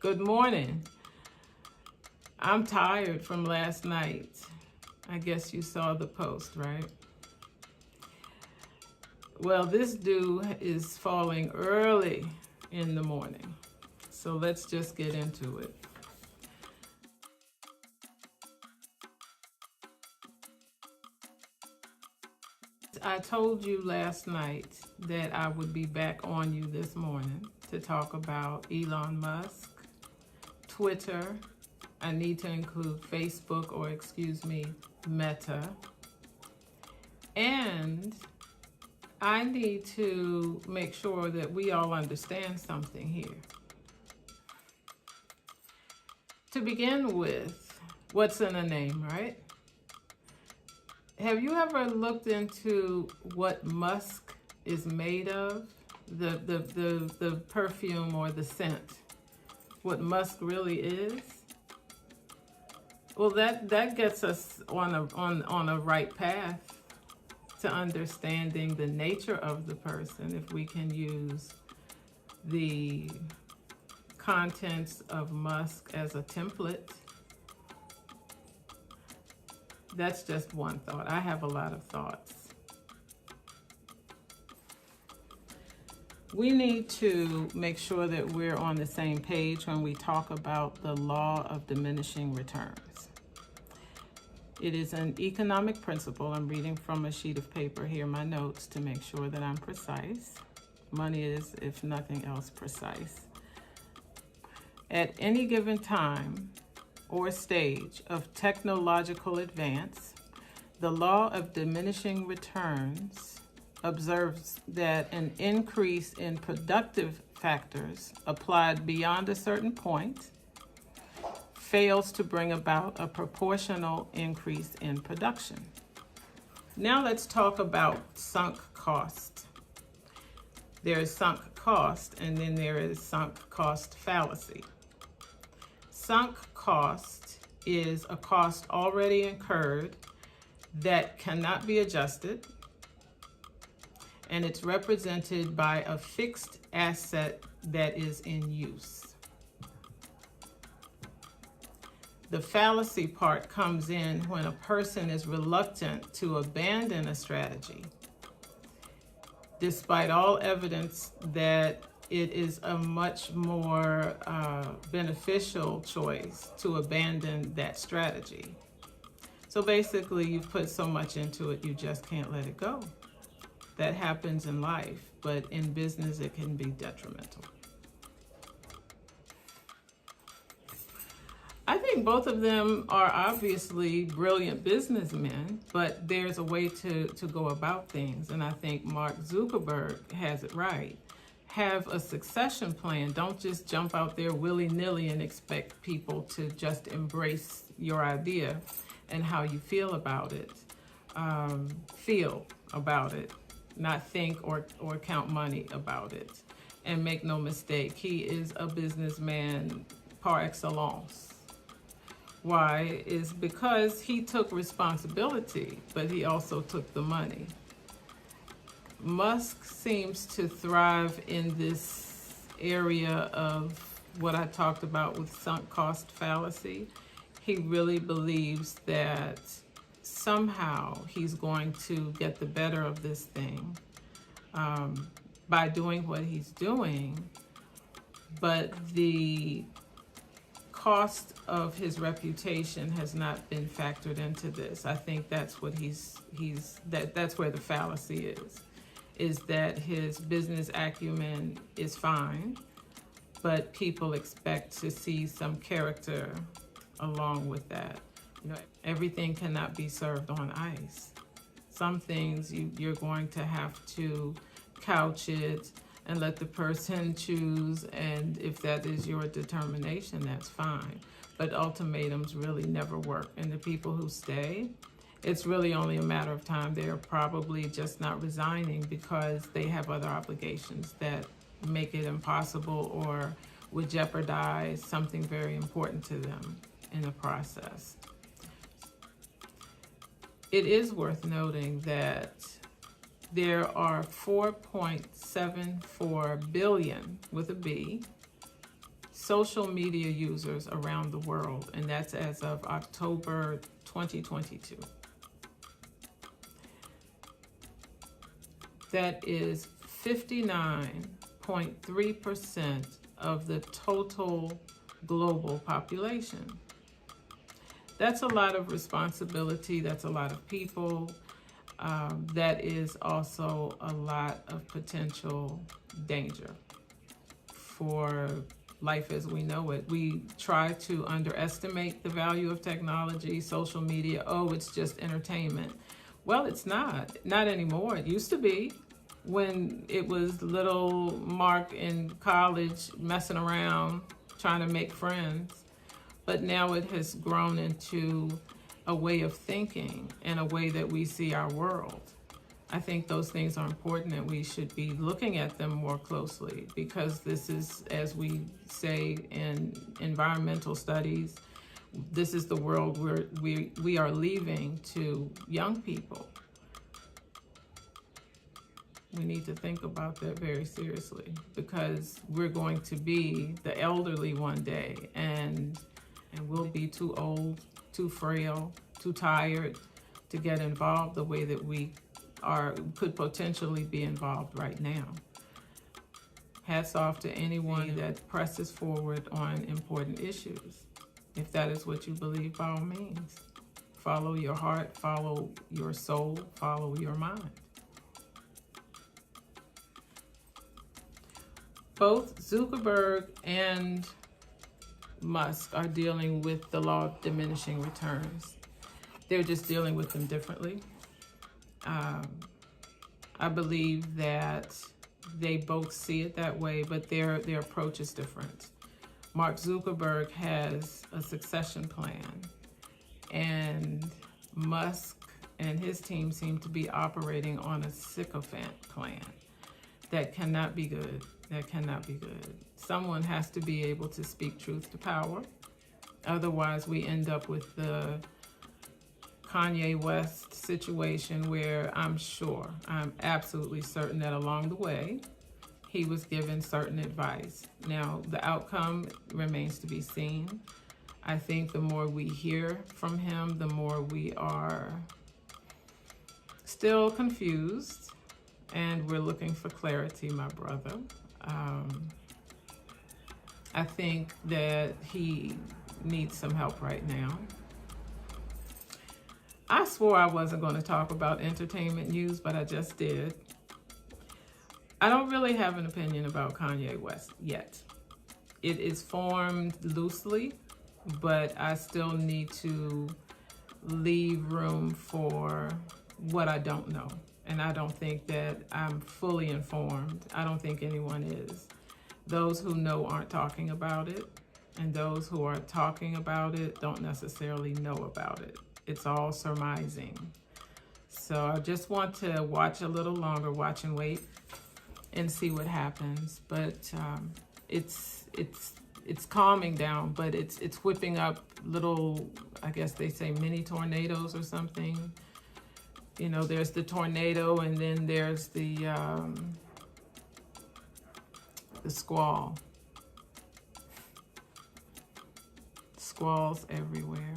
Good morning. I'm tired from last night. I guess you saw the post, right? Well, this dew is falling early in the morning. So let's just get into it. I told you last night that I would be back on you this morning to talk about Elon Musk, Twitter. I need to include Facebook, or Meta. And I need to make sure that we all understand something here. To begin with, what's in a name, right? Have you ever looked into what musk is made of? The perfume or the scent. What musk really is? Well, that gets us on a right path to understanding the nature of the person if we can use the contents of musk as a template. That's just one thought. I have a lot of thoughts. We need to make sure that we're on the same page when we talk about the law of diminishing returns. It is an economic principle. I'm reading from a sheet of paper here, my notes, to make sure that I'm precise. Money is, if nothing else, precise. At any given time or stage of technological advance, the law of diminishing returns observes that an increase in productive factors applied beyond a certain point fails to bring about a proportional increase in production. Now let's talk about sunk cost. There is sunk cost, and then there is sunk cost fallacy. Sunk cost is a cost already incurred that cannot be adjusted, and it's represented by a fixed asset that is in use. The fallacy part comes in when a person is reluctant to abandon a strategy, despite all evidence that it is a much more beneficial choice to abandon that strategy. So basically, you've put so much into it, you just can't let it go. That happens in life, but in business, it can be detrimental. I think both of them are obviously brilliant businessmen, but there's a way to go about things. And I think Mark Zuckerberg has it right. Have a succession plan. Don't just jump out there willy-nilly and expect people to just embrace your idea and how you feel about it. Feel about it, not think or count money about it. And make no mistake, he is a businessman par excellence. Why? Is because he took responsibility, but he also took the money. Musk seems to thrive in this area of what I talked about with sunk cost fallacy. He really believes that somehow he's going to get the better of this thing by doing what he's doing, but the cost of his reputation has not been factored into this. I think that's what that's where the fallacy is that his business acumen is fine, but people expect to see some character along with that. You know, everything cannot be served on ice. Some things you're going to have to couch it and let the person choose, and if that is your determination, that's fine. But ultimatums really never work. And the people who stay, it's really only a matter of time. They're probably just not resigning because they have other obligations that make it impossible or would jeopardize something very important to them in the process. It is worth noting that there are 4.74 billion with a B social media users around the world, and that's as of October 2022. That is 59.3% of the total global population. That's a lot of responsibility. That's a lot of people. That is also a lot of potential danger for life as we know it. We try to underestimate the value of technology, social media. Oh, it's just entertainment. Well, it's not anymore. It used to be, when it was little Mark in college messing around, trying to make friends. But now it has grown into a way of thinking and a way that we see our world. I think those things are important, and we should be looking at them more closely, because this is, as we say in environmental studies, this is the world where we are leaving to young people. We need to think about that very seriously, because we're going to be the elderly one day, and we'll be too old, too frail, too tired to get involved the way that we could potentially be involved right now. Hats off to anyone that presses forward on important issues. If that is what you believe, by all means, follow your heart, follow your soul, follow your mind. Both Zuckerberg and Musk are dealing with the law of diminishing returns. They're just dealing with them differently. I believe that they both see it that way, but their approach is different. Mark Zuckerberg has a succession plan, and Musk and his team seem to be operating on a sycophant plan. That cannot be good. That cannot be good. Someone has to be able to speak truth to power. Otherwise, we end up with the Kanye West situation, where I'm absolutely certain that along the way, he was given certain advice. Now, the outcome remains to be seen. I think the more we hear from him, the more we are still confused, and we're looking for clarity, my brother. I think that he needs some help right now. I swore I wasn't going to talk about entertainment news, but I just did. I don't really have an opinion about Kanye West yet. It is formed loosely, but I still need to leave room for what I don't know. And I don't think that I'm fully informed. I don't think anyone is. Those who know aren't talking about it, and those who are talking about it don't necessarily know about it. It's all surmising. So I just want to watch a little longer, watch and wait, and see what happens. But it's calming down, but it's whipping up little, I guess they say, mini tornadoes or something. You know, there's the tornado, and then there's the squall. Squalls everywhere.